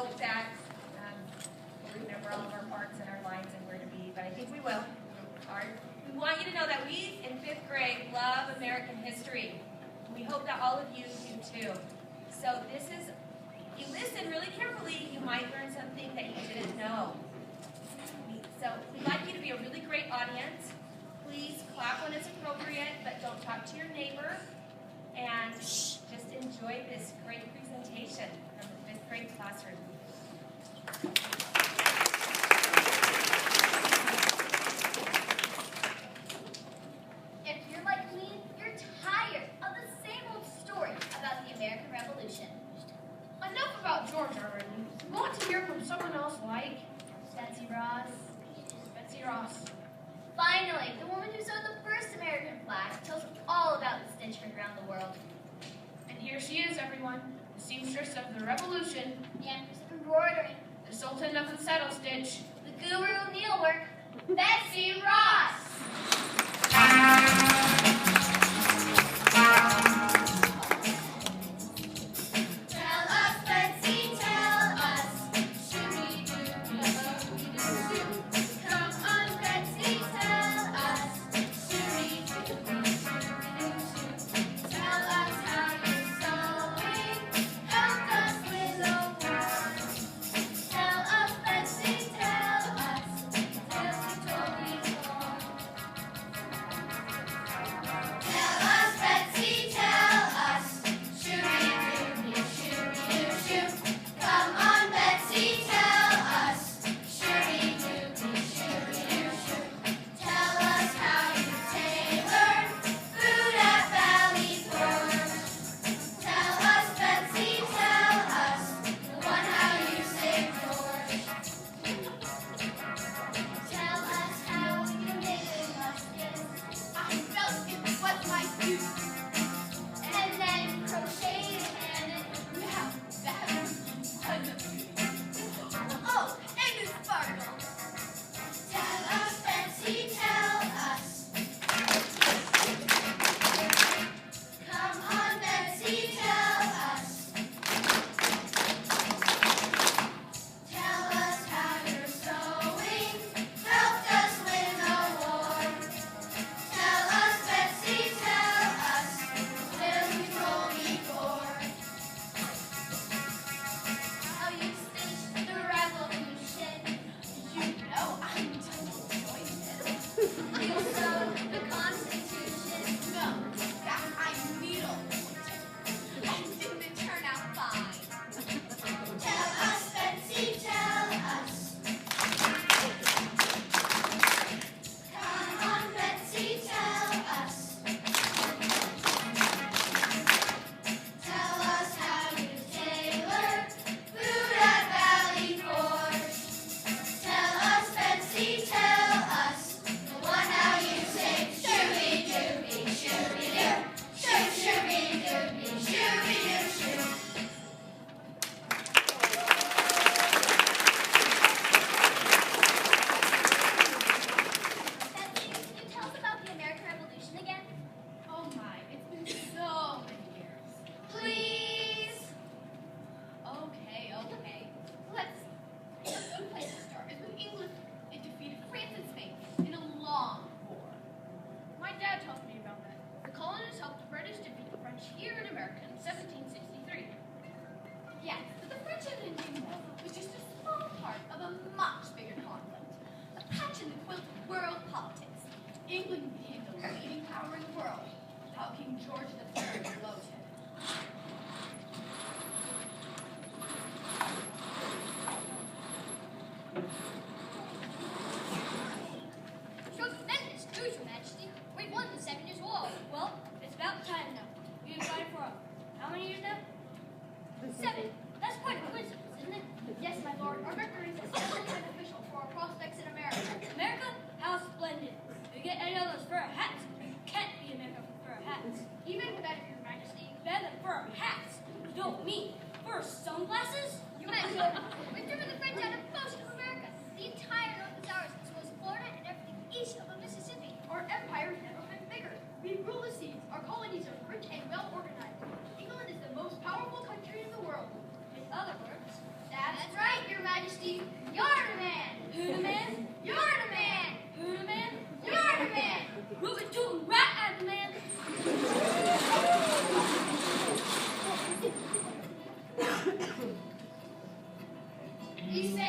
hope that we'll remember all of our parts and our lines and where to be, but I think we will. We want you to know that we in 5th grade love American history. We hope that all of you do too. So this is, if you listen really carefully, you might learn something that you didn't know. So we'd like you to be a really great audience. Please clap when it's appropriate, but don't talk to your neighbor. And just enjoy this great presentation from the 5th grade classroom. If you're like me, you're tired of the same old story about the American Revolution. Enough about George already. We want to hear from someone else like Betsy Ross. Betsy Ross. Finally, the woman who sewed the first American flag tells all about the stitching around the world. And here she is, everyone, the seamstress of the Revolution, The empress of embroidery, the sultan of the saddle stitch, the guru of needlework, Betsy Ross! Tell us, Betsy, tell us. Shoo-wee-doo-doo-doo-doo-doo. Come on, Betsy, tell us. Shoo-wee-doo-doo-doo-doo-doo. Tell us how you're sewing. Help us with a word. Tell us, Betsy, tell us. Tales we told before. Tell us, Betsy, tell us. Shoo-wee-doo-doo-doo-doo-doo. Come on, Betsy, tell us. Shoo-wee-doo-doo-doo-doo-doo. Tell us how you tailored food at Valley Forge. Tell us, Betsy, tell us. The one how you saved George. Tell us how you made muskets. I felt it was my youth. And then crocheted and it. Now that was oh, and a sparkle. Tell us, Betsy, tell us. Come on, Betsy, tell us. Tell us how your sewing helped us win the war. Tell us, Betsy, tell us. Tales we told before. How you stitched the revolution. You know I'm total jointed. You sewed the Constitution. No, that I needle. And didn't it turn out fine? Tell us, Betsy, tell us. Come on, Betsy, tell us. Tell us how you tailored food at Valley Forge. Tell us, Betsy, tell us. The one how you saved shoo-wee-doo-bee, shoo-wee-doo. Shoo-shoo-wee-doo-bee, shoo-wee-doo-shoo. Betsy, can you tell us about the American Revolution again? Oh my, it's been so many years. Please. Okay. Let's see. A good place to start is when England defeated France and Spain in a long war. My dad told me about that. The colonists helped the British defeat the French here in America in 1763. Yeah, but the French and Indian War was just a small part of a much bigger conflict. A patch in the quilt of world politics. England became the leading power in the world. How King George III loved him. Tremendous news, Your Majesty. We won the 7 Years' War. Well, it's about time now. We've been fighting for how many years now? 7. That's quite a coincidence, isn't it? Yes, my lord. Our victory is especially beneficial for our prospects in America. America? How splendid. If you get any of those fur hats, you can't be America for fur hats. Even better, Your Majesty. Better than fur hats. You don't mean fur sunglasses? You meant we've driven the French out of most of America. The entire north is ours, as well as Florida and everything east of the Mississippi. Our empire's never been bigger. We rule the seas. Our colonies are rich and well organized. England is the most powerful country in the world. In other words, that's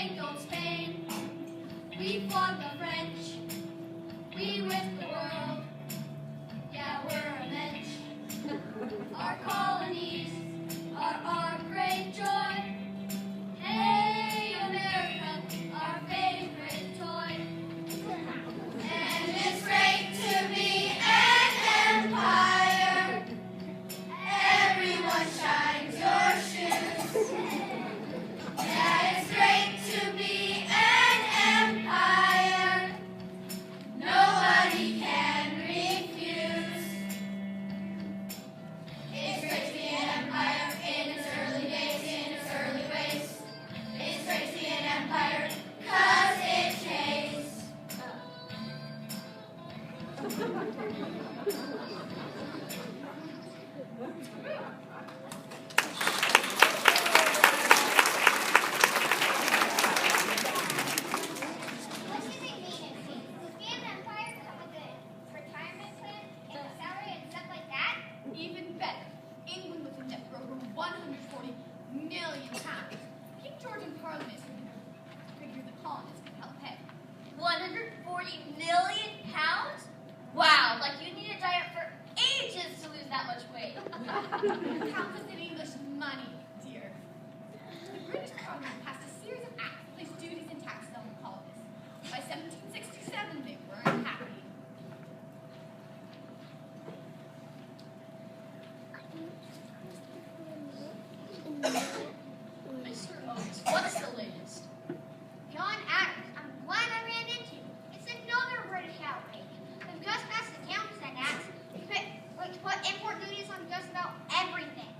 Franco, Spain. We fought the French. We whipped the world. Yeah, we're immense. Our colonies are our great joy. Hey, America, our favorite toy. And it's great to be an empire. Everyone shines your shoes. Yeah, it's great to be an empire. Nobody can refuse. It's great to be an empire in its early days, in its early ways. It's great to be an empire, 'cause it tastes. What does it mean? Does being an empire come with a retirement plan and a salary and stuff like that? Even better, England was in debt for over 140 million pounds. King George in Parliament figured the colonists could help pay. 140 million pounds? Wow, like you need a diet for ages to lose that much weight. Pounds is in English money, dear. The British Parliament passed a series of acts that placed duties and taxes on the colonists. By 1767, they weren't happy. Mr. Oates, what's the latest? John Adams, I'm glad I ran into you. It's another British outrage. They've just passed the Townshend Act, which put import duties on just about everything.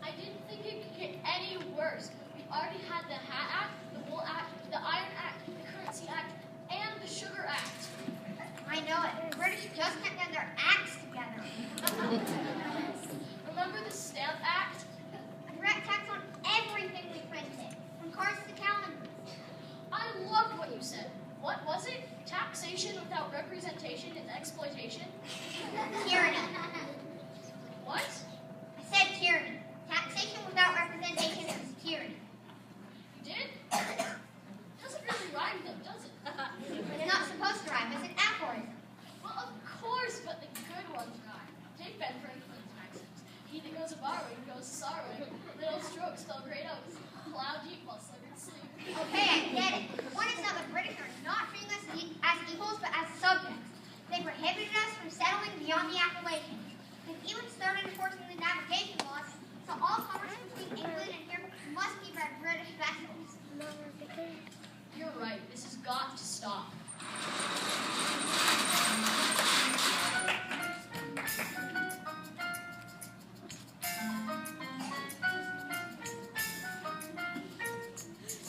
I didn't think it could get any worse. We already had the Hat Act, the Wool Act, the Iron Act, the Currency Act, and the Sugar Act. I know it. The British just can't get their acts together. Remember the Stamp Act? A direct tax on everything we printed, from cards to calendars. I loved what you said. What was it? Taxation without representation is exploitation? Tyranny. What? I said tyranny. Taxation without representation is tyranny. You did? Doesn't really rhyme though, does it? It's not supposed to rhyme. It's an aphorism. Well, of course, but the good ones rhyme. Take Ben Franklin's maxims. He that goes a-borrowing goes a-sorrowing. Little strokes spell great oaks. Plow deep while sluggard sleep. Okay, I get it. The point is now the British are not treating us as equals, but as subjects. They prohibited us from settling beyond the Appalachians. They've even started enforcing the navigation laws, so all commerce between England and here must be by British vessels. You're right. This has got to stop.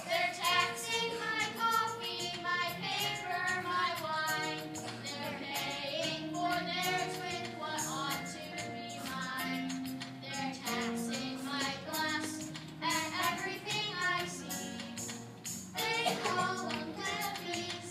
They're taxing my coffee, my paper, my wine. They're paying for theirs with what ought to be mine. They're taxing my glass and everything I see. They call them levies.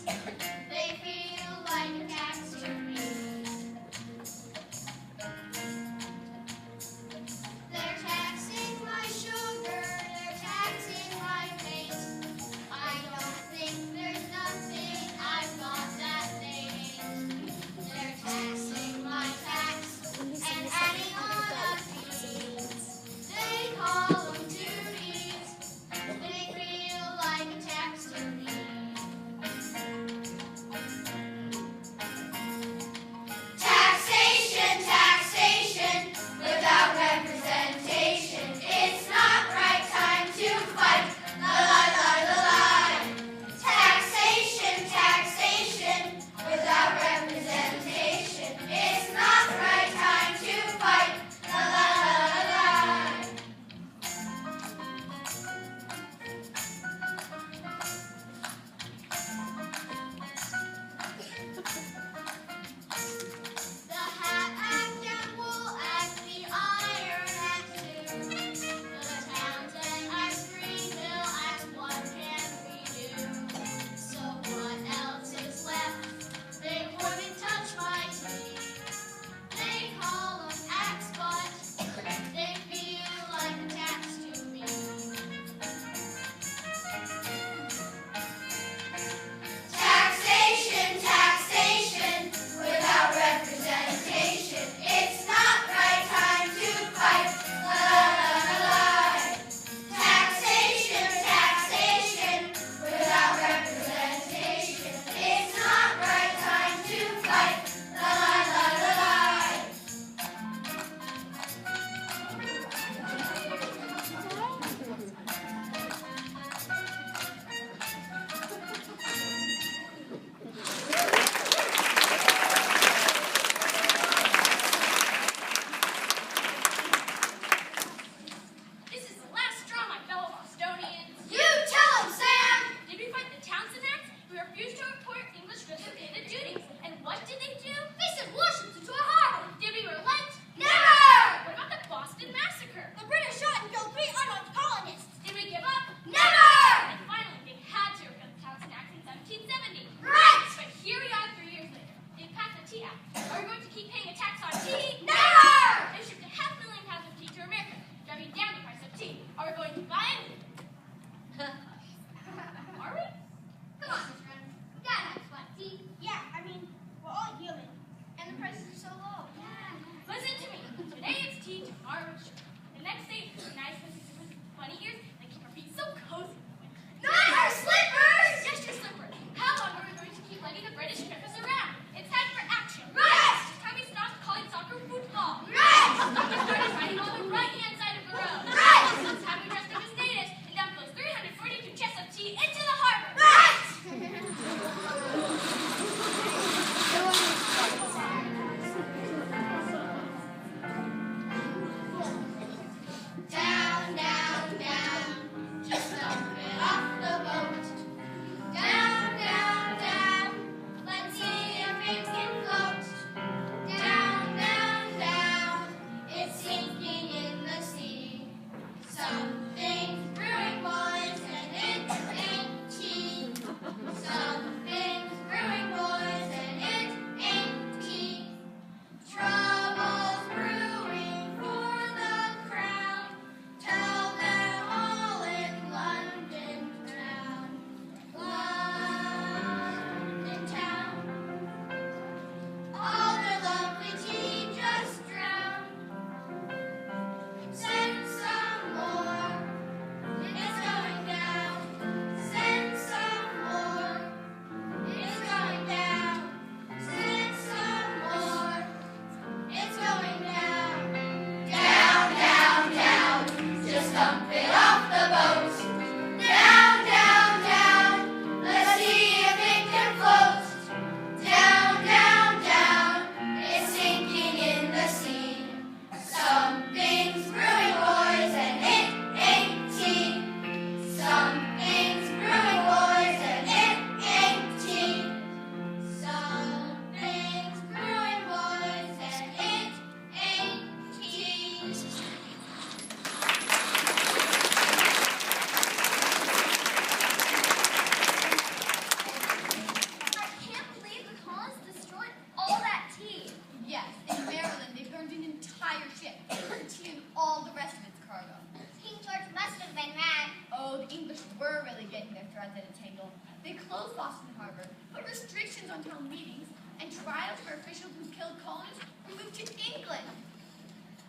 were really getting their threads in a tangle. They closed Boston Harbor, put restrictions on town meetings, and trials for officials who killed colonists were moved to England.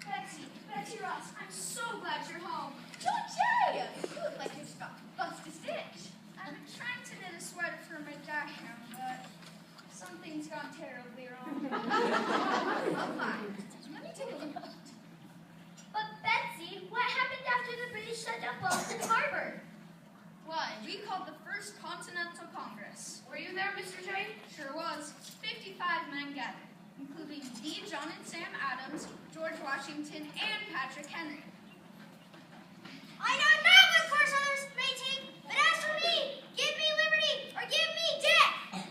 Betsy Ross, I'm so glad you're home. John Jay! You look like you've bust a stitch. I've been trying to knit a sweater for my dachshund, but something's gone terribly wrong. Oh, fine. Let me take a look. But Betsy, what happened after the British shut down Boston Harbor? Why, we called the First Continental Congress. Were you there, Mr. J? Sure was. 55 men gathered, including D. John and Sam Adams, George Washington, and Patrick Henry. I don't know what course others may take, but as for me, give me liberty or give me death!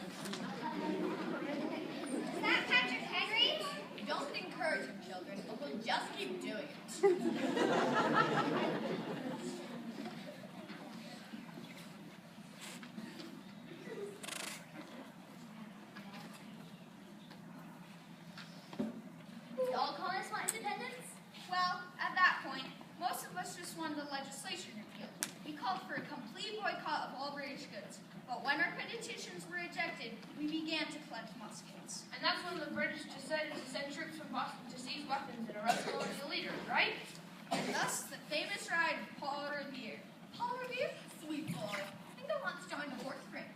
Is that Patrick Henry? Don't encourage him, children, or we'll just keep doing it. Do all colonists want independence? Well, at that point, most of us just wanted the legislation repealed. We called for a complete boycott of all British goods. But when our petitions were rejected, we began to collect muskets. And that's when the British decided to send troops from Boston to seize weapons and arrest colonial leaders, right? And thus, the famous ride of Paul Revere. Paul Revere? Sweet boy. I think I want to join the horse ring.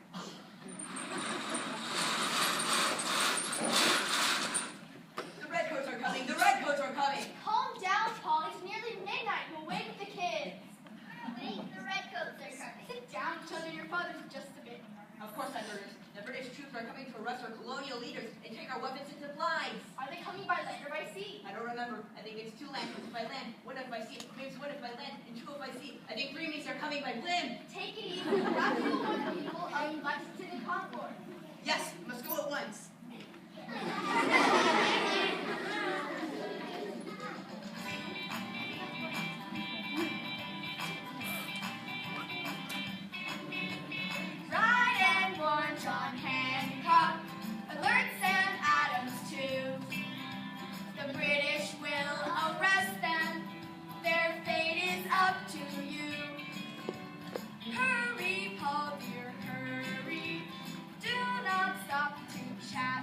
The redcoats are coming! The redcoats are coming! Calm down, Paul. It's nearly midnight. We'll wake the kids. Wait, the redcoats are coming. Sit down, children. Your father's just a bit. Of course I noticed. The British troops are coming to arrest our colonial leaders and take our weapons and supplies. Are they coming by land or by sea? I don't remember. I think it's 2 land. It's by land. 1 if by sea. Maybe it's 1 if by land and 2 if by sea. I think 3 means they're coming by blim. Take it easy. After the one people are Lexington and Concord. Yes, must go at once. Ride and warn John Hancock. Alert Sam Adams too. The British will arrest them. Their fate is up to you. Hurry, Paul dear, hurry. Do not stop to chat.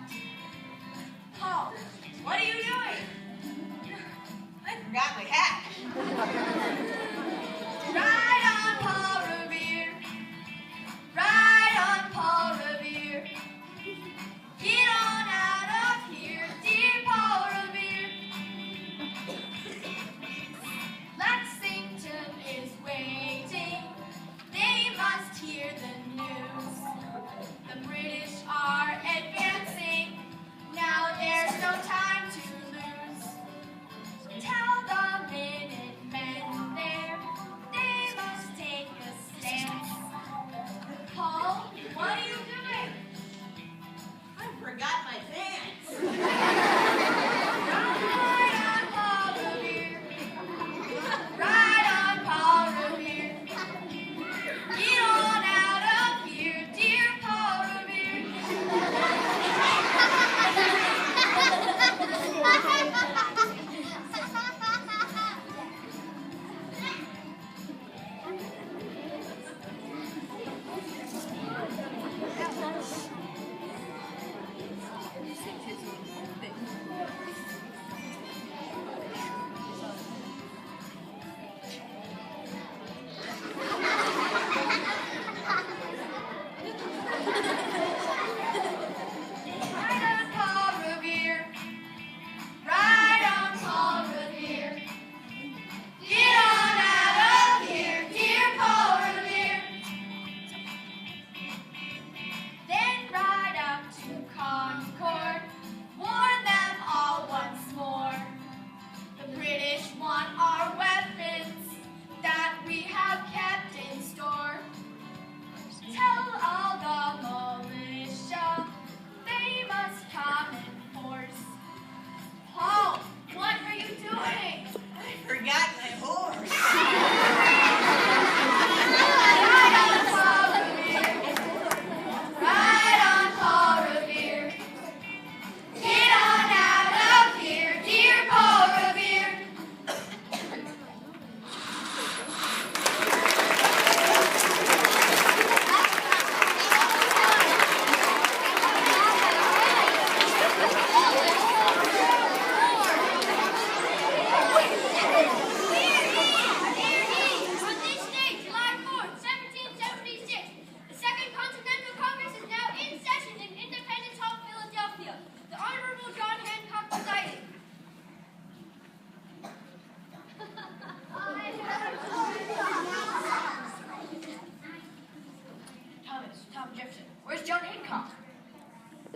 Thomas Jefferson. Where's John Hancock?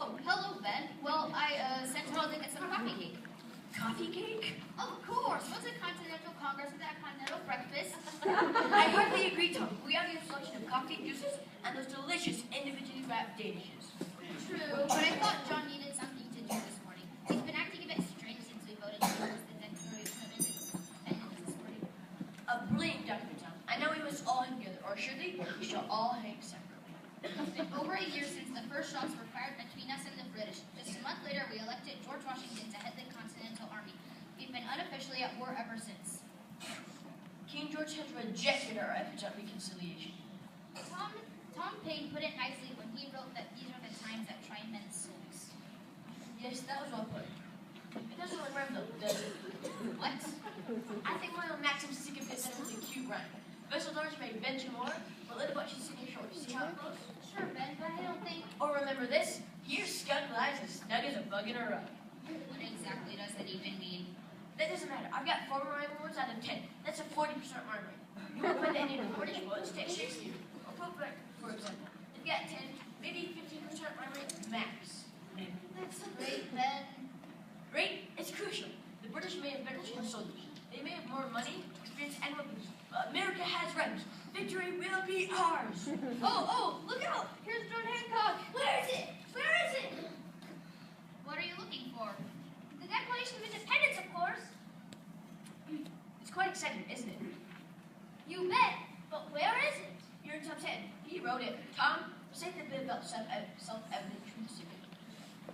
Oh, hello, Ben. Well, I sent Harold to get some coffee cake. Coffee cake? Of course. What's a Continental Congress without a continental breakfast? I hardly agree, Tom. We have a selection of coffee juices and those delicious individually wrapped dishes. True, but I thought John needed something to do this morning. He's been acting a bit strange since we voted to close the Declaration of Independence this morning. A brilliant document, Tom. I know we must all hang together, or surely we shall all hang separately. It's been over a year since the first shots were fired between us and the British. Just a month later, we elected George Washington to head the Continental Army. We've been unofficially at war ever since. King George has rejected our efforts at reconciliation. Tom Paine put it nicely when he wrote that these are the times that try men's souls. Yes, that was well put. It doesn't look rhyme though, does it? What? I think one of Maxim's sick of this with a cute rhyme. Vessel dollars may bend you more, but let what she's sitting short. See how it goes? Sure, Ben, but I don't think... Or remember this, here skunk lies as snug as a bug in a rug. What exactly does that even mean? That doesn't matter. I've got 4 rhyme words out of 10. That's a 40% rhyme rate. You won't find any of the British words. Take Shakespeare or Pope, for example. If you got 10, maybe 15% rhyme rate max. That's great, Ben. Rate is crucial. The British may have better trained soldiers. They may have more money, experience, and weapons. But America has rhymes. Victory will be ours. Oh, look out! Here's John Hancock! Where is it? Where is it? What are you looking for? The Declaration of Independence, of course. It's quite exciting, isn't it? You bet. But where is it? You're in top 10. He wrote it. Tom, say the bit about self-evident truths again.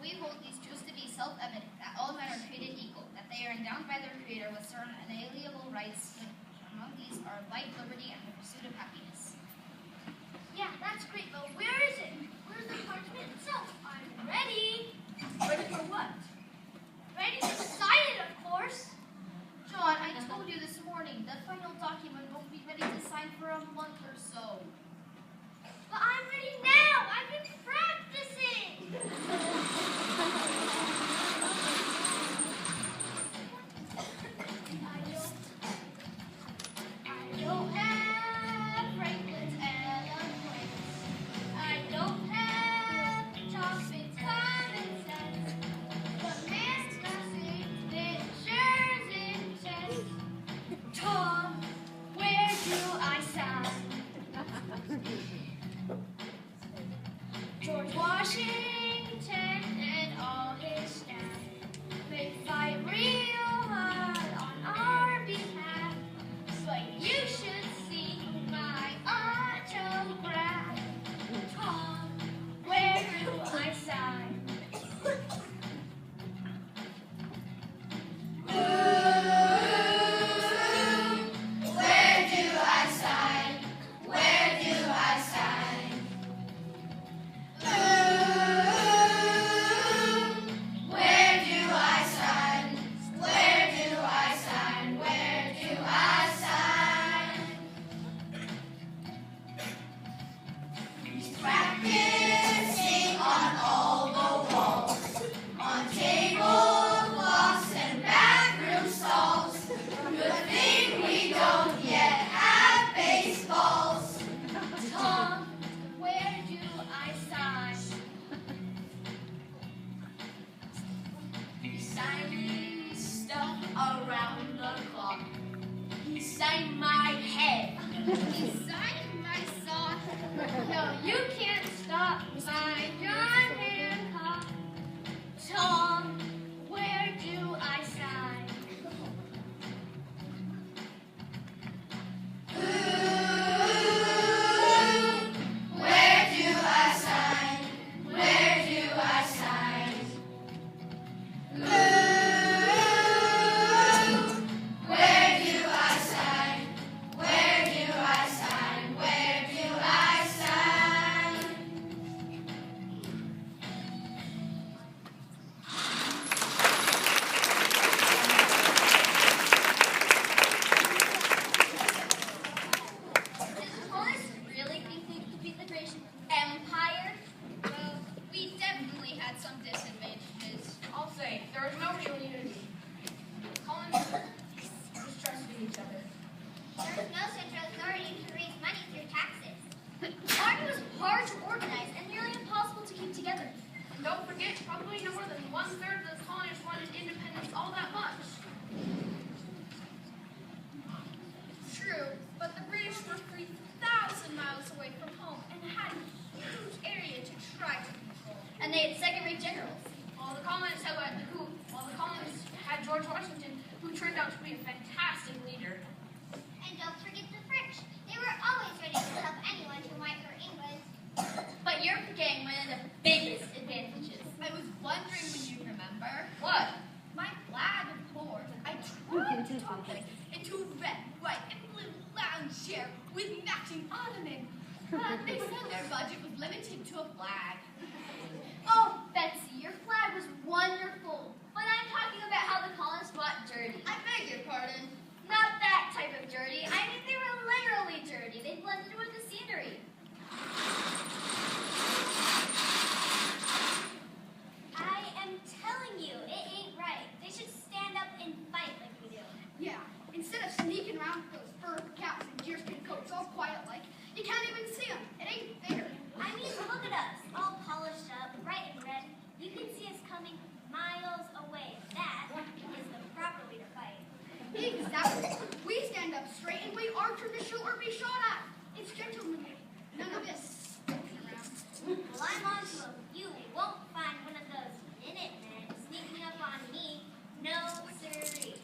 We hold these truths to be self-evident, that all men are created equal, that they are endowed by their Creator with certain inalienable rights, which among these are life, liberty, and the pursuit of happiness. Yeah, that's great, but where is it? Where's the parchment itself? I'm ready. Ready for what? Ready to sign it, of course. John, I told you this morning, the final document won't be ready to sign for a month or so. But I'm ready now. I've been practicing. I don't have Franklin's eloquence. I don't have Thompson's common sense. But man's nothing, it sure's intense. Tom, where do I sign? George Washington and all his staff, they fight real hard on our behalf. But you should see my autograph. Tom, where do I sign? Where do I sign? Where do I sign? Where do I sign? Where do I sign? Where do I sign? He's practicing on all the walls, on tablecloths and bathroom stalls. Good thing we don't yet have baseballs. Tom, where do I sign? He's signing stuff around the clock. He signed my head. He's signing my sock. No, you can't stop my John Hancock. Tom, where do I sign? Where do I sign? Where do I sign? Where do I sign? Where do I sign? Where do I sign? Does Thomas really think we could beat the British Empire? Well, we definitely had some disadvantages. I'll say, there is no real unity. Colonies distrusted each other. There was no central authority to raise money through taxes. The army was hard to organize, together. And don't forget, probably no more than 1/3 of the colonies wanted independence all that much. True, but the British were 3,000 miles away from home and had a huge area to try to control. And they had second-rate generals. While the colonists had George Washington, who turned out to be a fantastic leader. And don't forget the French. They were always ready to help anyone who might hurt England. But Europe gained one of the biggest advantages. I was wondering when you remember. What? My flag, of course. I tried to talk it into a red, white, and blue lounge chair with matching ottoman. But they said their budget was limited to a flag. Oh, Betsy, your flag was wonderful. But I'm talking about how the colonists got dirty. I beg your pardon. Not that type of dirty. I mean, they were literally dirty. They blended with the scenery. I am telling you, it ain't right. They should stand up and fight like we do. Yeah, instead of sneaking around with those fur caps and deerskin coats all quiet like, you can't even see them. It ain't fair. I mean, look at us, all polished up, bright and red. You can see us coming miles away. That is the proper way to fight. Exactly. We stand up straight and wait our turn to shoot or be shot at. It's gentlemanly. None of this sticking around. Well, I'm on to them. You won't find one of those Minutemen sneaking up on me. No, sirree.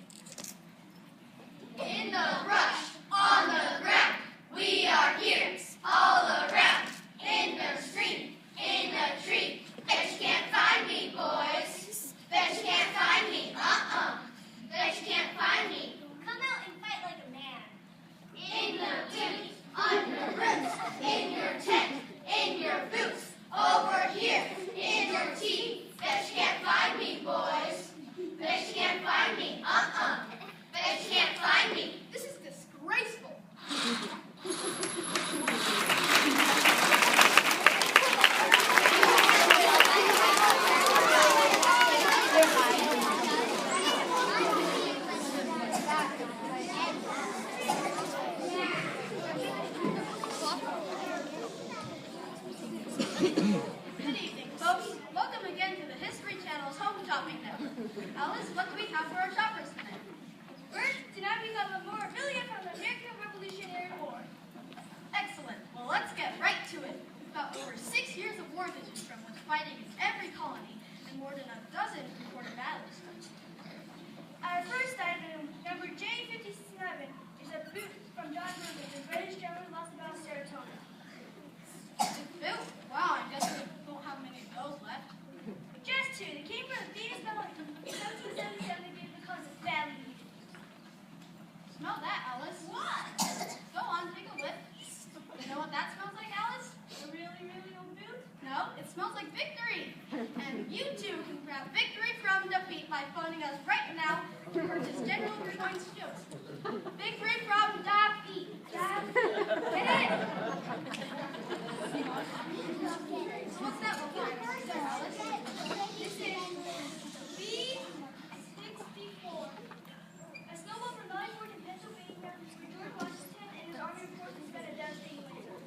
In the brush, on the ground, we are here, all around. In the stream, in the tree. Bet you can't find me, boys. Bet you can't find me, Bet you can't find me. Come out and fight like a man. In the chimney, on your roots, in your tent, in your boots, over here, in your tea. Bet you can't find me, boys. Bet you can't find me, Bet you can't find me. This is disgraceful. Good evening, folks. Welcome again to the History Channel's Home Shopping Network. Alice, what do we have for our shoppers tonight? First, tonight we got memorabilia from the American Revolutionary War. Excellent. Well, let's get right to it. We've got over 6 years of war vision from which fighting in every colony and more than a dozen recorded battles. Our first item, number J57, is a boot from John Rubin, the British general lost about Saratoga. Bill? Wow, I guess we don't have many of those left. Just two. They came from the famous battle in 1777 and gave the cause of badly needed. Smell that, Alice. What? Go on, take a whiff. You know what that smells like, Alice? A really, really old boot? No, it smells like victory. And you too can grab victory from defeat by phoning us right now to purchase General Burgoyne's shoes. Victory from defeat. Get it? What's that look like? There, Alice. This is B-64. A snowball from Valley Forge in Pennsylvania where George Washington and his army forces spent a devastating winter.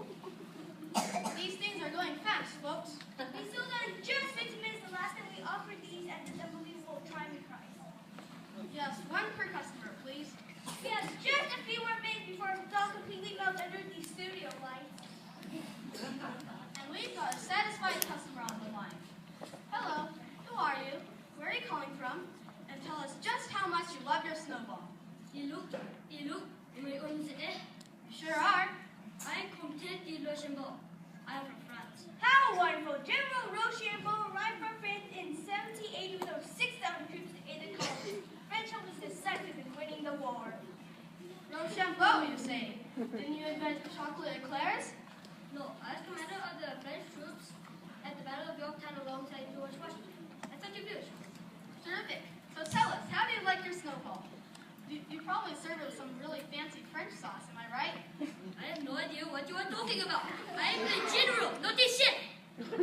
These things are going fast, folks. We sold out in just 15 minutes the last time we offered these at this unbelievable trying price. Just one per customer, please. We have just a few more minutes before it's all completely melts under the studio lights. And we've got a satisfied customer on the line. Hello, who are you? Where are you calling from? And tell us just how much you love your snowball. You You sure are. I'm Comte de Rochambeau. I'm from France. How wonderful! General Rochambeau arrived from France in 1780 with over 6,000 troops to aid the colonies. French help was decisive in winning the war. Rochambeau, you say? Didn't you invent chocolate eclairs? No, I was commander of the French troops at the Battle of Yorktown alongside George Washington. That's such a good. Terrific. So tell us, how do you like your snowball? You probably serve it with some really fancy French sauce, am I right? I have no idea what you are talking about. I am the general, not this shit. Our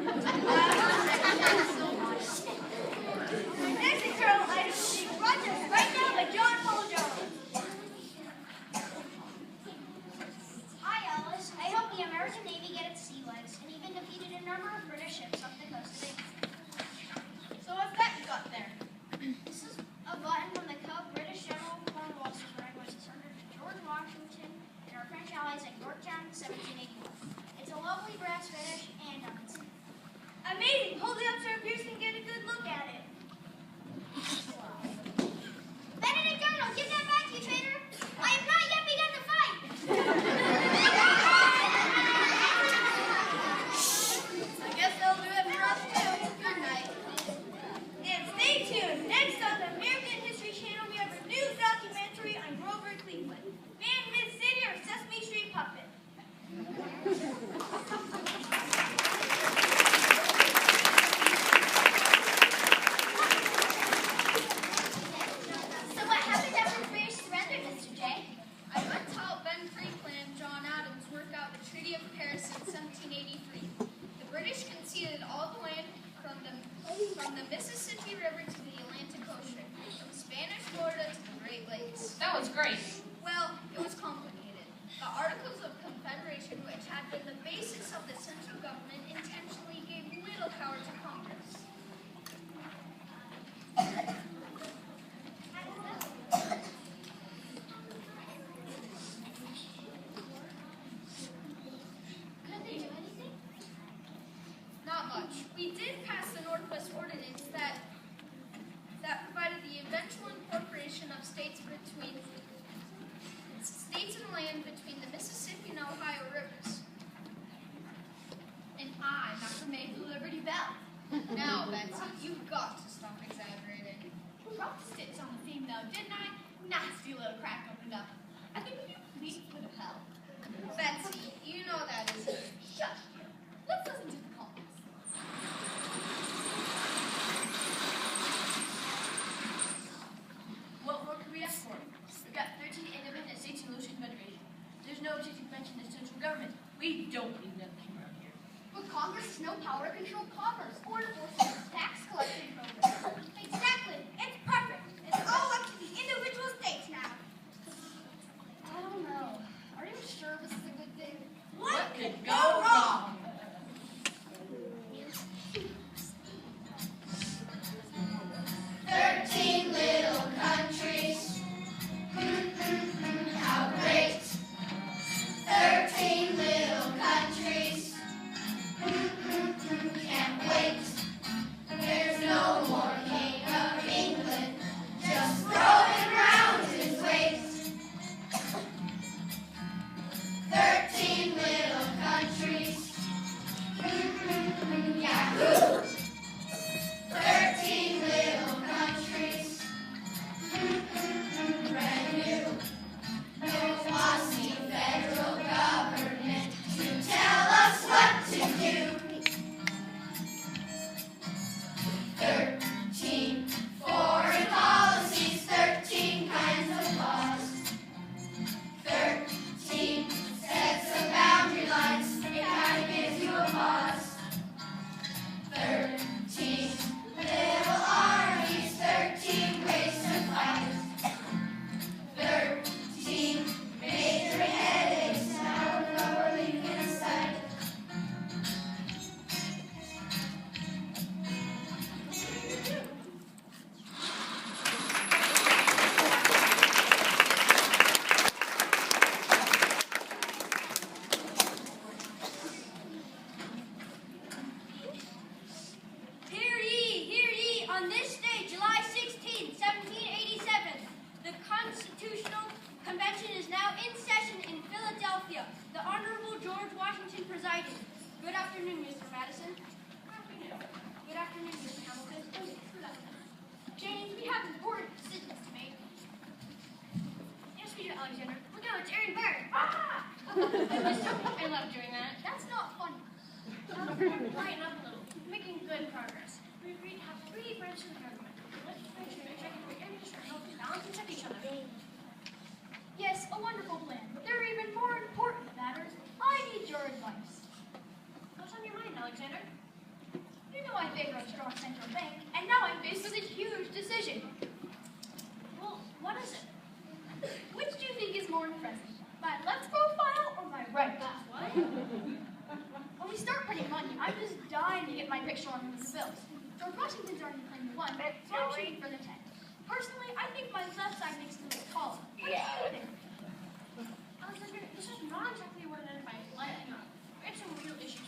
next internal item is being brought to us right now by John Paul Jones. Hi, Alice. I hope the American Navy get its sea legs and even defeated a number of British ships off the coast of Spanish, and Dutch. Amazing! Hold it up so our viewers can get a good look at it. Benedict Arnold, give that back, you traitor! I have not yet begun to fight! I guess they'll do it for us too. Good night. And stay tuned. Next on the American History Channel, we have a new documentary on Grover Cleveland. Man, Myth City, or Sesame Street Puppet. So what happened after the British surrendered, Mr. J? I went to help Ben Franklin and John Adams work out the Treaty of Paris in 1783. The British conceded all the land from the Mississippi River to the Atlantic Ocean, from Spanish Florida to the Great Lakes. That was great. Well, it was complicated. The Articles of Confederation, which had been the basis of the central government, intentionally gave little power to Congress. Couldn't they do anything? Not much. We did pass the Northwest Ordinance that provided the eventual incorporation of states and land between the Mississippi and Ohio rivers. And I knocked the maid the Liberty Bell. Now, Betsy, you've got to stop exaggerating. Dropped stitch on the theme though, didn't I? Nasty little crack opened up. I think would you please put a hell? Betsy, you know that isn't. Shush, dear. Let's listen to the comments. What more could we ask for? We've got 13 independent states and Ocean Federation. There's no objective mention of central government. We don't need nothing around here. But Congress has no power to control commerce or enforce its tax collection program. Exactly. It's perfect. It's all up to the individual states now. I don't know. Are you sure this is a good thing? What could go wrong? I love doing that. That's not funny. Brighten up a little. Making good progress. We have three branches of government. Legislature, executive, and judiciary help to balance and check each other. Yes, a wonderful plan. But there are even more important matters. I need your advice. What's on your mind, Alexander? You know I favor a strong central bank, and now I'm faced with a huge decision. Well, what is it? Which do you think is more impressive? My left profile or my right? What? When we start printing money, I'm just dying to get my picture on the bills. George Washington's already claimed 1, so I'm shooting for the 10. Personally, I think my left side makes me look taller. What do you think? Alexander, this is not exactly what identifies lighting up. We have some real issues.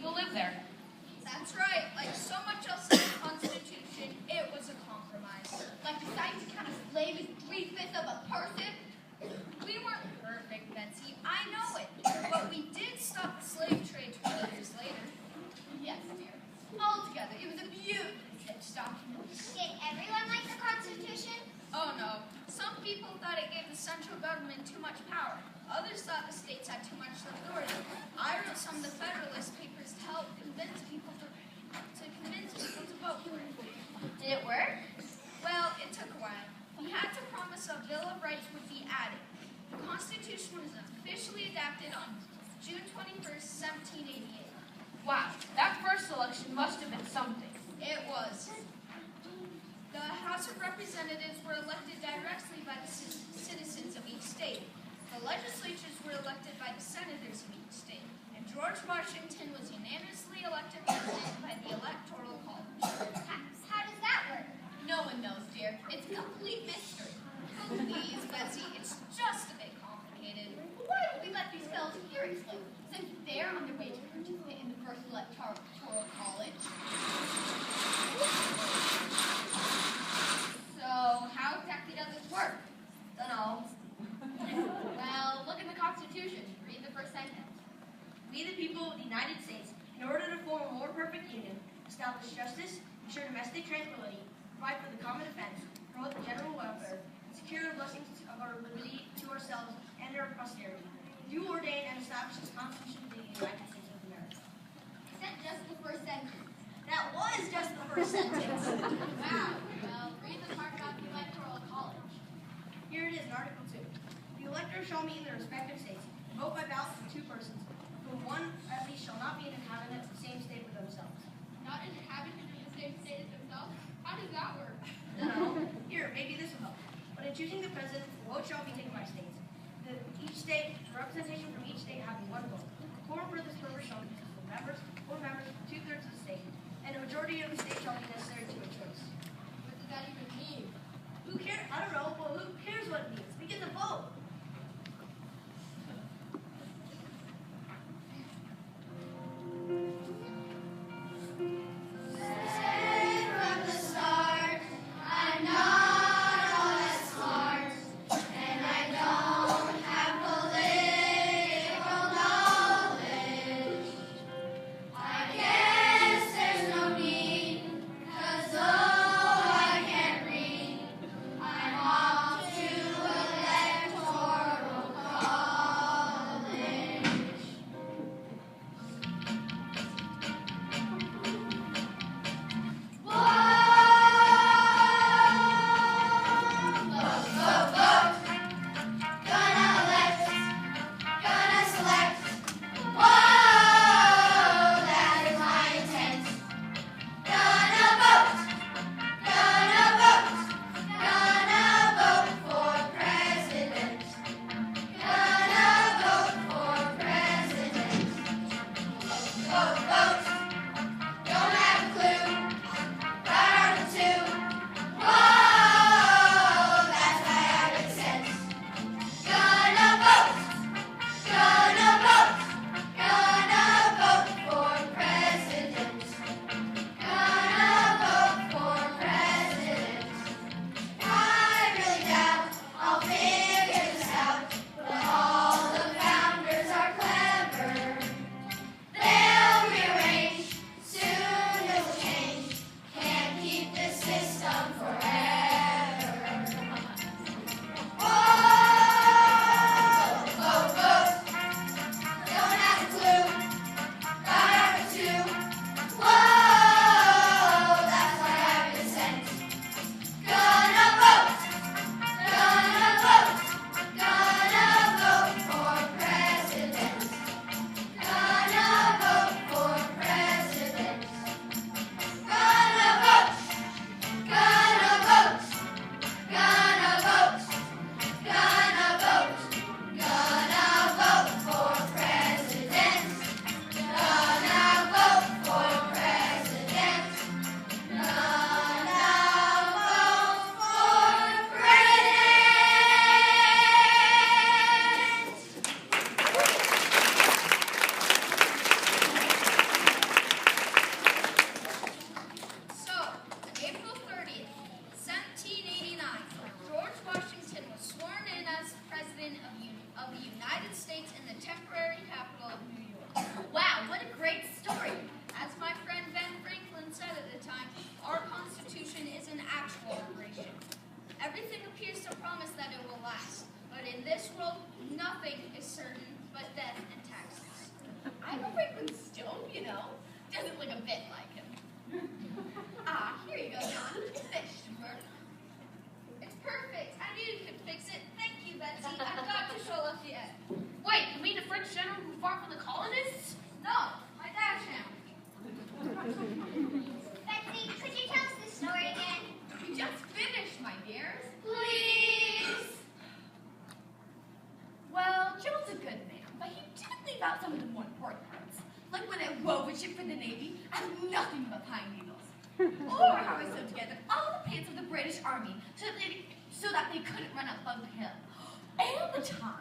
people live there. That's right. Like so much else in the Constitution, it was a compromise. Like deciding to count a slave as 3/5 of a person? We weren't perfect, Betsy. I know it. But we did stop the slave trade 20 years later. Yes, dear. Altogether, it was a beautifully stitched document. Did everyone like the Constitution? Oh no. Some people thought it gave the central government too much power. Others thought the states had too much authority. I wrote some of the Federalist Papers to help convince people to vote for it. Did it work? Well, it took a while. We had to promise a Bill of Rights would be added. The Constitution was officially adopted on June 21st, 1788. Wow, that first election must have been something. It was. The House of Representatives were elected directly by the citizens of each state. The legislatures were elected by the senators of each state. And George Washington was unanimously elected president by the Electoral College. How does that work? No one knows, dear. It's a complete mystery. Please, Betsy, it's just a bit complicated. Why would we let these fellows here explain, since they're on their way to participate in the first electoral college? So, how exactly does this work? Dunno. Well, look at the Constitution. Read the first sentence. We, the people of the United States, in order to form a more perfect union, establish justice, ensure domestic tranquility, provide for the common defense, promote the general welfare, and secure the blessings of our liberty to ourselves and our posterity. Do ordain and establish this Constitution of the United States of America. Is that just the first sentence? That was just the first sentence. Wow. Well, read the part about the electoral college. Here it is in Article 2. The electors shall meet in their respective states, and vote by ballot for two persons, whom one at least shall not be an inhabitant of the same state with themselves. Not an inhabitant of the same state as themselves? How does that work? No. Here, maybe this will help. But in choosing the president, the vote shall be taken by states. Each state, the representation from each state having one vote. Quorum for this purpose shall consist of members, 4 members from 2/3 of the state, and a majority of the state shall be necessary to a choice. What does that even mean? Who cares? I don't know, but who cares what it means? We get to vote. ship for the Navy and nothing but pine needles. Or how I sewed together all the pants of the British Army so that they couldn't run up Bug Hill. And the time